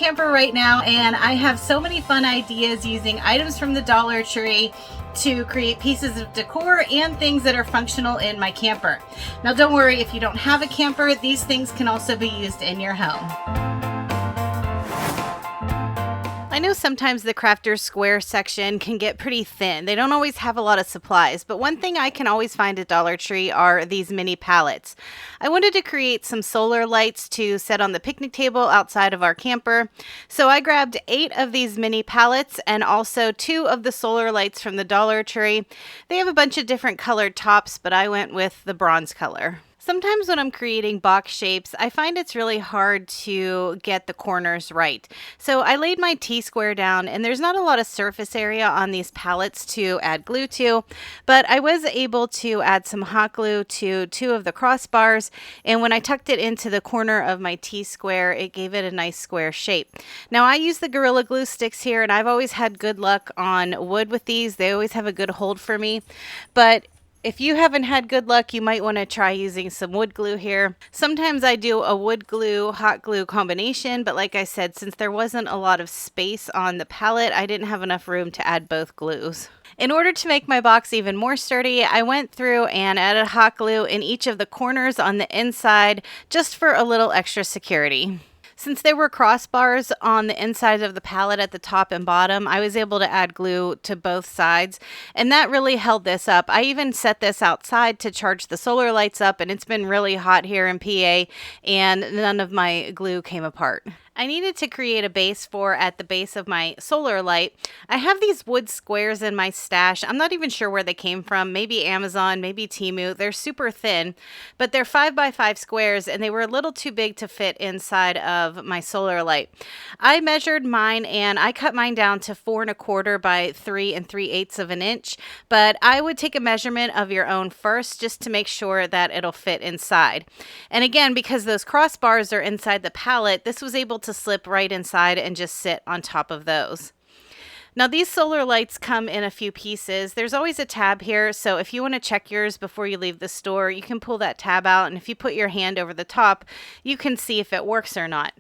camper right now, and I have so many fun ideas using items from the Dollar Tree to create pieces of decor and things that are functional in my camper. Now don't worry, if you don't have a camper, these things can also be used in your home. I know sometimes the Crafter's Square section can get pretty thin. They don't always have a lot of supplies, but one thing I can always find at Dollar Tree are these mini pallets. I wanted to create some solar lights to set on the picnic table outside of our camper, so I grabbed 8 of these mini pallets and also 2 of the solar lights from the Dollar Tree. They have a bunch of different colored tops, but I went with the bronze color. Sometimes when I'm creating box shapes, I find it's really hard to get the corners right. So I laid my T-square down, and there's not a lot of surface area on these pallets to add glue to, but I was able to add some hot glue to 2 of the crossbars, and when I tucked it into the corner of my T-square, it gave it a nice square shape. Now I use the Gorilla Glue sticks here, and I've always had good luck on wood with these. They always have a good hold for me, but if you haven't had good luck, you might want to try using some wood glue here. Sometimes I do a wood glue, hot glue combination, but like I said, since there wasn't a lot of space on the palette, I didn't have enough room to add both glues. In order to make my box even more sturdy, I went through and added hot glue in each of the corners on the inside just for a little extra security. Since there were crossbars on the inside of the pallet at the top and bottom, I was able to add glue to both sides, and that really held this up. I even set this outside to charge the solar lights up, and it's been really hot here in PA, and none of my glue came apart. I needed to create a base for at the base of my solar light. I have these wood squares in my stash. I'm not even sure where they came from. Maybe Amazon, maybe Temu. They're super thin, but they're 5x5 squares, and they were a little too big to fit inside of my solar light. I measured mine, and I cut mine down to 4 1/4 by 3 3/8 of an inch, but I would take a measurement of your own first just to make sure that it'll fit inside. And again, because those crossbars are inside the pallet, this was able to slip right inside and just sit on top of those. Now these solar lights come in a few pieces. There's always a tab here, so if you want to check yours before you leave the store, you can pull that tab out, and if you put your hand over the top, you can see if it works or not.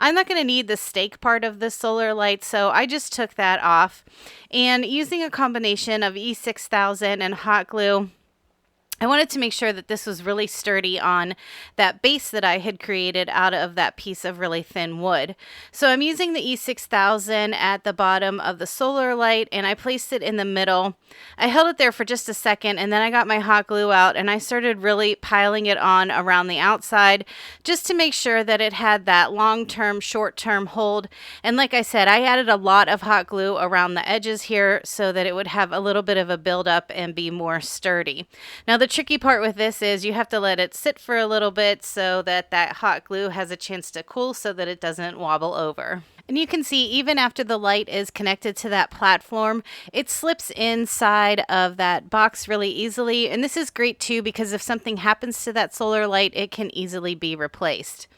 I'm not going to need the stake part of the solar light, so I just took that off, and using a combination of E6000 and hot glue, I wanted to make sure that this was really sturdy on that base that I had created out of that piece of really thin wood. So I'm using the E6000 at the bottom of the solar light, and I placed it in the middle. I held it there for just a second, and then I got my hot glue out, and I started really piling it on around the outside just to make sure that it had that long-term, short-term hold. And like I said, I added a lot of hot glue around the edges here so that it would have a little bit of a buildup and be more sturdy. Now the tricky part with this is you have to let it sit for a little bit so that that hot glue has a chance to cool so that it doesn't wobble over. And you can see even after the light is connected to that platform, it slips inside of that box really easily. And this is great too because if something happens to that solar light, it can easily be replaced.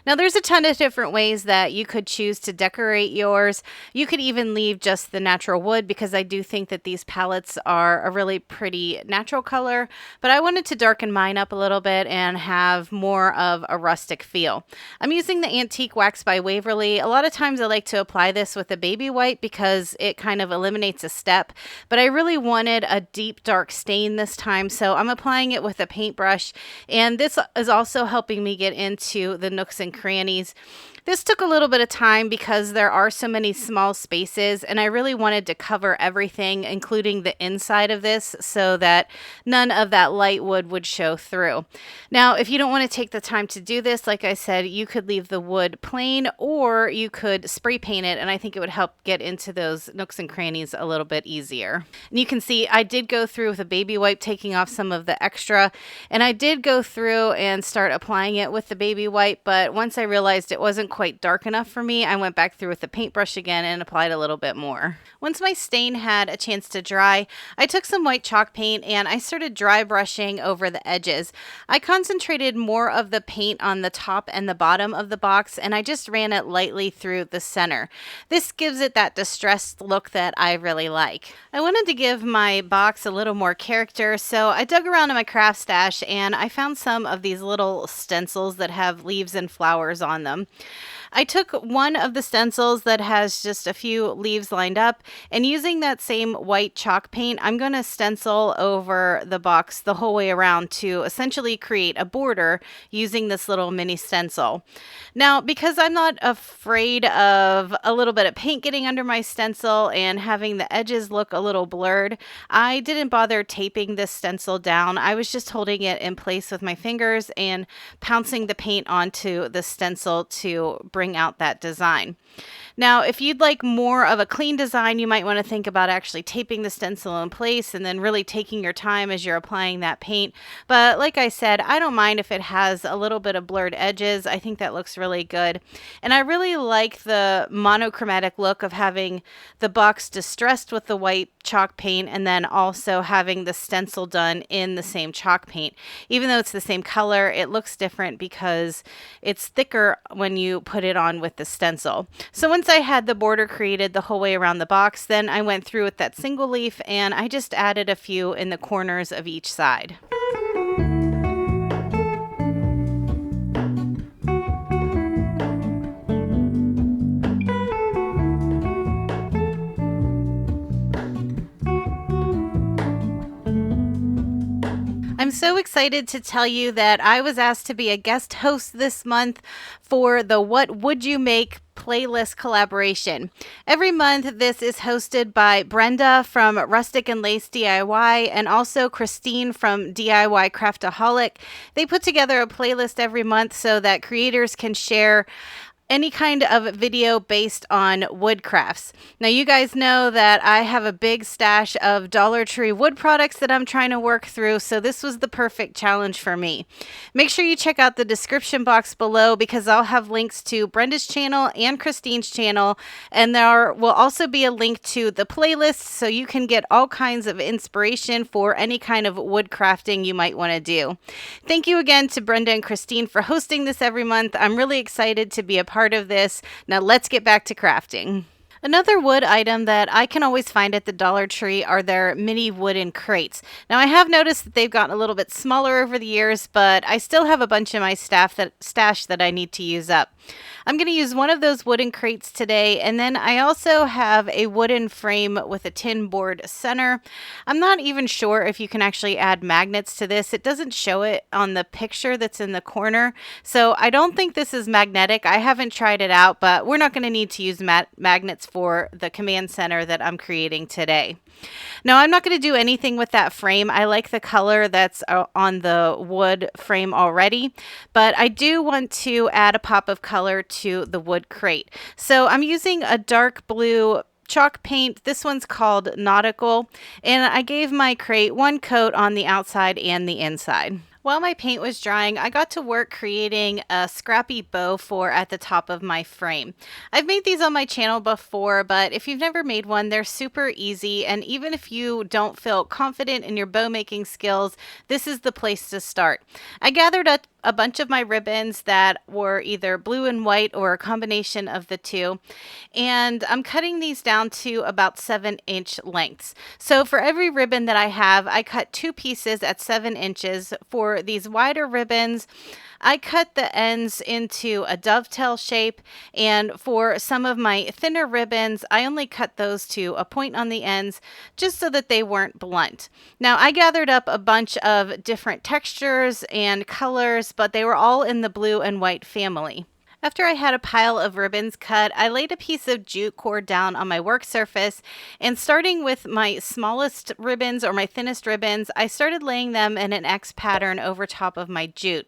Now there's a ton of different ways that you could choose to decorate yours. You could even leave just the natural wood because I do think that these palettes are a really pretty natural color, but I wanted to darken mine up a little bit and have more of a rustic feel. I'm using the Antique Wax by Waverly. A lot of times I like to apply this with a baby wipe because it kind of eliminates a step, but I really wanted a deep dark stain this time, so I'm applying it with a paintbrush, and this is also helping me get into the nooks and crannies. This took a little bit of time because there are so many small spaces, and I really wanted to cover everything, including the inside of this, so that none of that light wood would show through. Now, if you don't want to take the time to do this, like I said, you could leave the wood plain, or you could spray paint it, and I think it would help get into those nooks and crannies a little bit easier. And you can see I did go through with a baby wipe, taking off some of the extra, and I did go through and start applying it with the baby wipe, but once I realized it wasn't quite dark enough for me, I went back through with the paintbrush again and applied a little bit more. Once my stain had a chance to dry, I took some white chalk paint and I started dry brushing over the edges. I concentrated more of the paint on the top and the bottom of the box, and I just ran it lightly through the center. This gives it that distressed look that I really like. I wanted to give my box a little more character, so I dug around in my craft stash and I found some of these little stencils that have leaves and flowers on them. I took one of the stencils that has just a few leaves lined up, and using that same white chalk paint, I'm going to stencil over the box the whole way around to essentially create a border using this little mini stencil. Now, because I'm not afraid of a little bit of paint getting under my stencil and having the edges look a little blurred, I didn't bother taping this stencil down. I was just holding it in place with my fingers and pouncing the paint onto the stencil to bring out that design. Now, if you'd like more of a clean design, you might want to think about actually taping the stencil in place and then really taking your time as you're applying that paint. But like I said, I don't mind if it has a little bit of blurred edges. I think that looks really good. And I really like the monochromatic look of having the box distressed with the white chalk paint and then also having the stencil done in the same chalk paint. Even though it's the same color, it looks different because it's thicker when you put it on with the stencil. So once I had the border created the whole way around the box, then I went through with that single leaf and I just added a few in the corners of each side. I'm so excited to tell you that I was asked to be a guest host this month for the What Would You Make playlist collaboration. Every month, this is hosted by Brenda from Rustic and Lace DIY and also Christine from DIY Craftaholic. They put together a playlist every month so that creators can share any kind of video based on wood crafts. Now, you guys know that I have a big stash of Dollar Tree wood products that I'm trying to work through, so this was the perfect challenge for me. Make sure you check out the description box below because I'll have links to Brenda's channel and Christine's channel, and there will also be a link to the playlist so you can get all kinds of inspiration for any kind of wood crafting you might want to do. Thank you again to Brenda and Christine for hosting this every month. I'm really excited to be a part of this. Now let's get back to crafting. Another wood item that I can always find at the Dollar Tree are their mini wooden crates. Now, I have noticed that they've gotten a little bit smaller over the years, but I still have a bunch in my stash that I need to use up. I'm going to use one of those wooden crates today, and then I also have a wooden frame with a tin board center. I'm not even sure if you can actually add magnets to this. It doesn't show it on the picture that's in the corner, so I don't think this is magnetic. I haven't tried it out, but we're not going to need to use magnets for the command center that I'm creating today. Now, I'm not going to do anything with that frame. I like the color that's on the wood frame already, but I do want to add a pop of color to the wood crate. So I'm using a dark blue chalk paint. This one's called Nautical, and I gave my crate one coat on the outside and the inside. While my paint was drying, I got to work creating a scrappy bow for at the top of my frame. I've made these on my channel before, but if you've never made one, they're super easy, and even if you don't feel confident in your bow making skills, this is the place to start. I gathered up a bunch of my ribbons that were either blue and white or a combination of the two, and I'm cutting these down to about 7-inch lengths. So for every ribbon that I have, I cut 2 pieces at 7 inches. For these wider ribbons, I cut the ends into a dovetail shape, and for some of my thinner ribbons, I only cut those to a point on the ends just so that they weren't blunt. Now, I gathered up a bunch of different textures and colors, but they were all in the blue and white family. After I had a pile of ribbons cut, I laid a piece of jute cord down on my work surface, and starting with my smallest ribbons or my thinnest ribbons, I started laying them in an X pattern over top of my jute.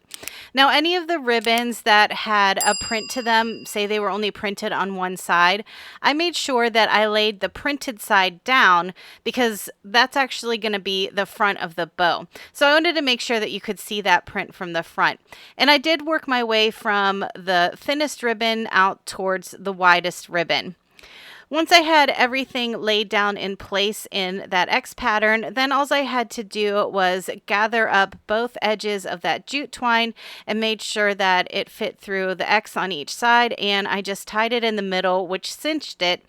Now, any of the ribbons that had a print to them, say they were only printed on one side, I made sure that I laid the printed side down because that's actually going to be the front of the bow. So I wanted to make sure that you could see that print from the front. And I did work my way from the thinnest ribbon out towards the widest ribbon. Once I had everything laid down in place in that X pattern, then all I had to do was gather up both edges of that jute twine and made sure that it fit through the X on each side, and I just tied it in the middle, which cinched it,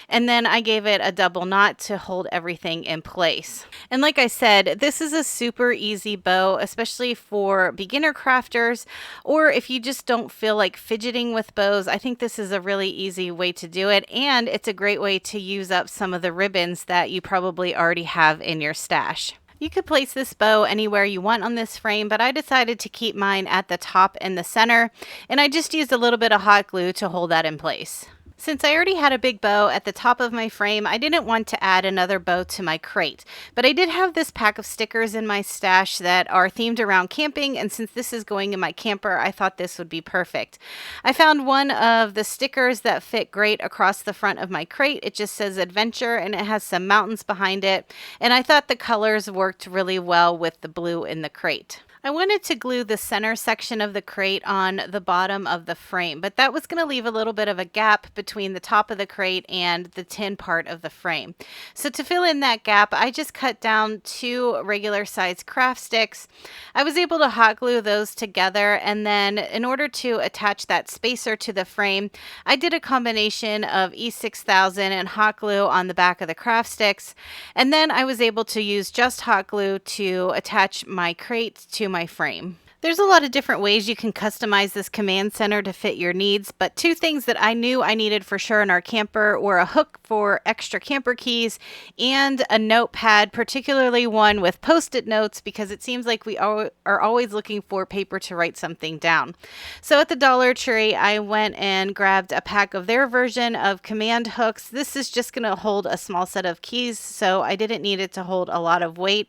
and then I gave it a double knot to hold everything in place. And like I said, this is a super easy bow, especially for beginner crafters, or if you just don't feel like fidgeting with bows. I think this is a really easy way to do it, and it's a great way to use up some of the ribbons that you probably already have in your stash. You could place this bow anywhere you want on this frame, but I decided to keep mine at the top and the center, and I just used a little bit of hot glue to hold that in place. Since I already had a big bow at the top of my frame, I didn't want to add another bow to my crate, but I did have this pack of stickers in my stash that are themed around camping, and since this is going in my camper, I thought this would be perfect. I found one of the stickers that fit great across the front of my crate. It just says adventure and it has some mountains behind it, and I thought the colors worked really well with the blue in the crate. I wanted to glue the center section of the crate on the bottom of the frame, but that was going to leave a little bit of a gap between the top of the crate and the tin part of the frame. So to fill in that gap, I just cut down 2 regular size craft sticks. I was able to hot glue those together, and then in order to attach that spacer to the frame, I did a combination of E6000 and hot glue on the back of the craft sticks, and then I was able to use just hot glue to attach my crate to my frame. There's a lot of different ways you can customize this command center to fit your needs, but 2 things that I knew I needed for sure in our camper were a hook for extra camper keys and a notepad, particularly one with post-it notes, because it seems like we are always looking for paper to write something down. So at the Dollar Tree, I went and grabbed a pack of their version of command hooks. This is just going to hold a small set of keys, so I didn't need it to hold a lot of weight.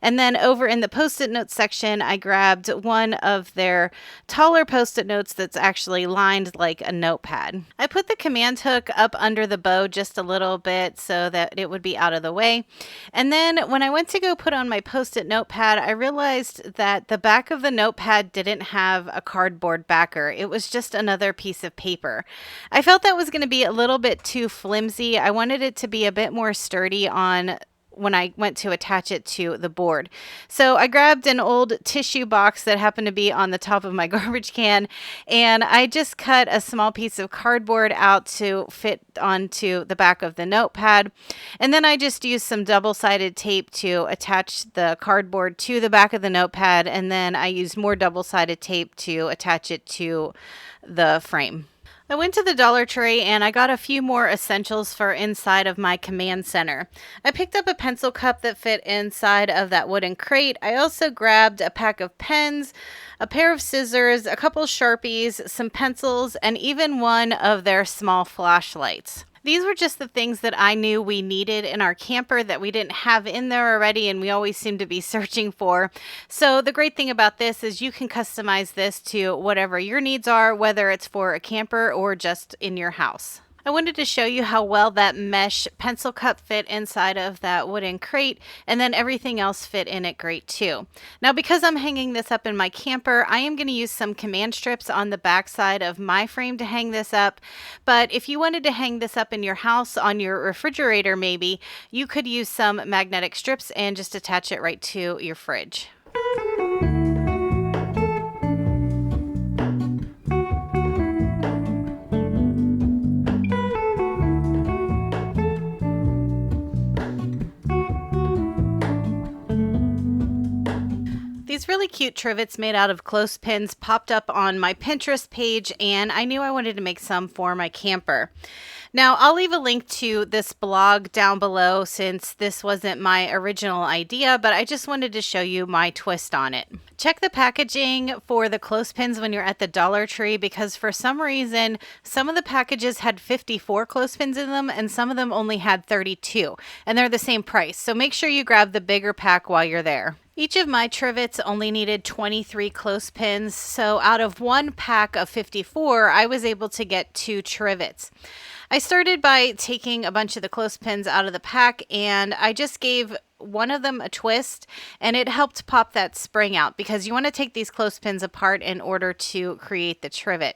And then over in the post-it note section, I grabbed one of their taller post-it notes that's actually lined like a notepad. I put the command hook up under the bow just a little bit so that it would be out of the way. And then when I went to go put on my post-it notepad, I realized that the back of the notepad didn't have a cardboard backer. It was just another piece of paper. I felt that was going to be a little bit too flimsy. I wanted it to be a bit more sturdy on when I went to attach it to the board. So I grabbed an old tissue box that happened to be on the top of my garbage can, and I just cut a small piece of cardboard out to fit onto the back of the notepad. And then I just used some double-sided tape to attach the cardboard to the back of the notepad, and then I used more double-sided tape to attach it to the frame. I went to the Dollar Tree and I got a few more essentials for inside of my command center. I picked up a pencil cup that fit inside of that wooden crate. I also grabbed a pack of pens, a pair of scissors, a couple Sharpies, some pencils, and even one of their small flashlights. These were just the things that I knew we needed in our camper that we didn't have in there already and we always seem to be searching for. So the great thing about this is you can customize this to whatever your needs are, whether it's for a camper or just in your house. I wanted to show you how well that mesh pencil cup fit inside of that wooden crate, and then everything else fit in it great too. Now, because I'm hanging this up in my camper, I am going to use some command strips on the back side of my frame to hang this up. But if you wanted to hang this up in your house on your refrigerator maybe, you could use some magnetic strips and just attach it right to your fridge. These really cute trivets made out of clothespins popped up on my Pinterest page, and I knew I wanted to make some for my camper. Now, I'll leave a link to this blog down below since this wasn't my original idea, but I just wanted to show you my twist on it. Check the packaging for the clothespins when you're at the Dollar Tree, because for some reason, some of the packages had 54 clothespins in them and some of them only had 32, and they're the same price. So make sure you grab the bigger pack while you're there. Each of my trivets only needed 23 clothespins, so out of one pack of 54, I was able to get 2 trivets. I started by taking a bunch of the clothespins out of the pack, and I just gave one of them a twist, and it helped pop that spring out because you want to take these clothespins apart in order to create the trivet.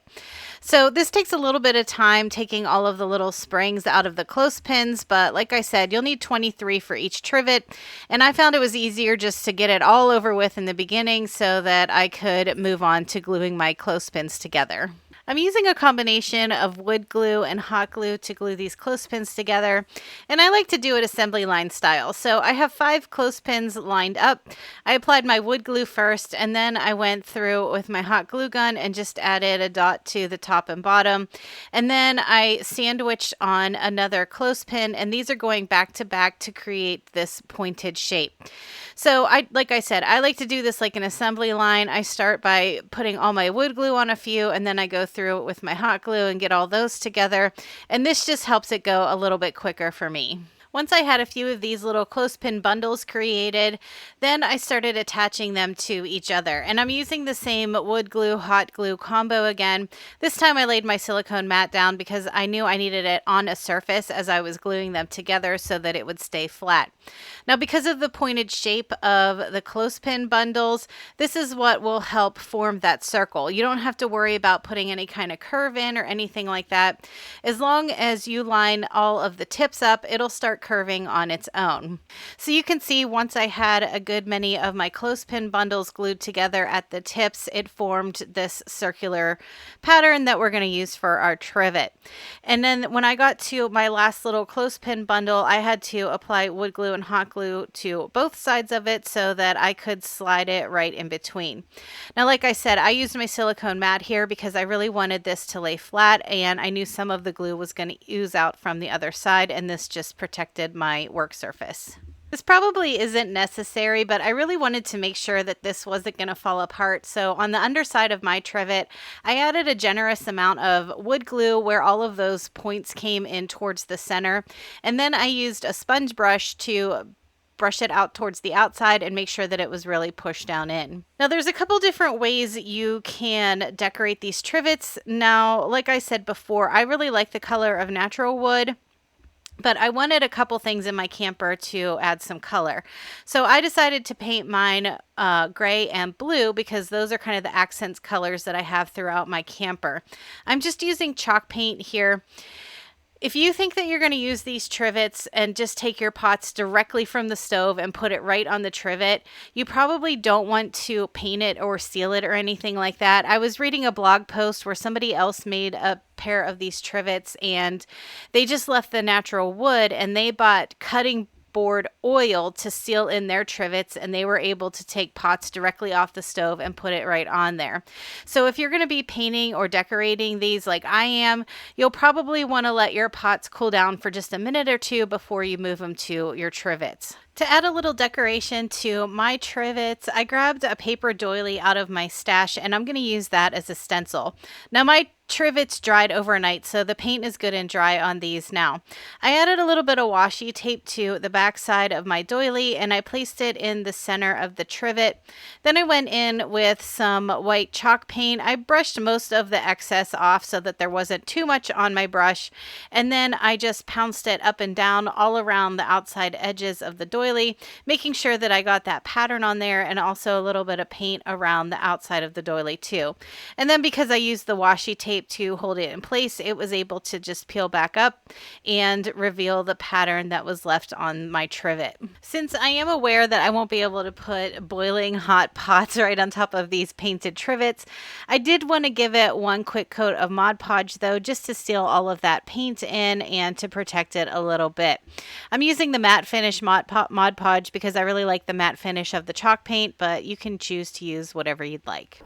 So this takes a little bit of time taking all of the little springs out of the clothespins, but like I said, you'll need 23 for each trivet, and I found it was easier just to get it all over with in the beginning so that I could move on to gluing my clothespins together. I'm using a combination of wood glue and hot glue to glue these clothespins together, and I like to do it assembly line style. So I have 5 clothespins lined up. I applied my wood glue first, and then I went through with my hot glue gun and just added a dot to the top and bottom. And then I sandwiched on another clothespin, and these are going back to back to create this pointed shape. So like I said, I like to do this like an assembly line. I start by putting all my wood glue on a few, and then I go through it with my hot glue and get all those together. And this just helps it go a little bit quicker for me. Once I had a few of these little clothespin bundles created, then I started attaching them to each other. And I'm using the same wood glue, hot glue combo again. This time I laid my silicone mat down because I knew I needed it on a surface as I was gluing them together so that it would stay flat. Now, because of the pointed shape of the clothespin bundles, this is what will help form that circle. You don't have to worry about putting any kind of curve in or anything like that. As long as you line all of the tips up, it'll start curving on its own. So you can see once I had a good many of my clothespin bundles glued together at the tips, it formed this circular pattern that we're going to use for our trivet. And then when I got to my last little clothespin bundle, I had to apply wood glue and hot glue to both sides of it so that I could slide it right in between. Now, like I said, I used my silicone mat here because I really wanted this to lay flat, and I knew some of the glue was going to ooze out from the other side, and this just protected my work surface. This probably isn't necessary, but I really wanted to make sure that this wasn't going to fall apart. So on the underside of my trivet, I added a generous amount of wood glue where all of those points came in towards the center. And then I used a sponge brush to brush it out towards the outside and make sure that it was really pushed down in. Now, there's a couple different ways you can decorate these trivets. Now, like I said before, I really like the color of natural wood, but I wanted a couple things in my camper to add some color. So I decided to paint mine gray and blue because those are kind of the accents colors that I have throughout my camper. I'm just using chalk paint here. If you think that you're going to use these trivets and just take your pots directly from the stove and put it right on the trivet, you probably don't want to paint it or seal it or anything like that. I was reading a blog post where somebody else made a pair of these trivets and they just left the natural wood and they bought cutting board oil to seal in their trivets, and they were able to take pots directly off the stove and put it right on there. So if you're going to be painting or decorating these like I am, you'll probably want to let your pots cool down for just a minute or two before you move them to your trivets. To add a little decoration to my trivets, I grabbed a paper doily out of my stash, and I'm going to use that as a stencil. Now, my trivets dried overnight, so the paint is good and dry on these now. I added a little bit of washi tape to the back side of my doily, and I placed it in the center of the trivet. Then I went in with some white chalk paint. I brushed most of the excess off so that there wasn't too much on my brush, and then I just pounced it up and down all around the outside edges of the doily, making sure that I got that pattern on there, and also a little bit of paint around the outside of the doily too. And then because I used the washi tape to hold it in place, it was able to just peel back up and reveal the pattern that was left on my trivet. Since I am aware that I won't be able to put boiling hot pots right on top of these painted trivets, I did want to give it one quick coat of Mod Podge though, just to seal all of that paint in and to protect it a little bit. I'm using the matte finish Mod Podge because I really like the matte finish of the chalk paint, but you can choose to use whatever you'd like.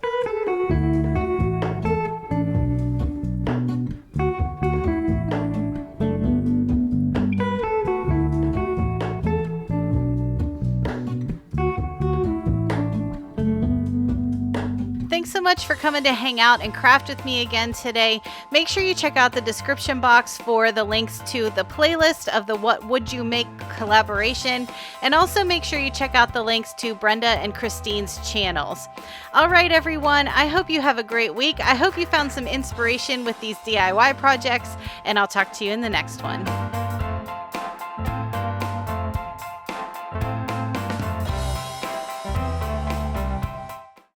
thanks so much for coming to hang out and craft with me again today. Make sure you check out the description box for the links to the playlist of the What Would You Make collaboration, and also make sure you check out the links to Brenda and Christine's channels. All right, everyone, I hope you have a great week. I hope you found some inspiration with these DIY projects, and I'll talk to you in the next one.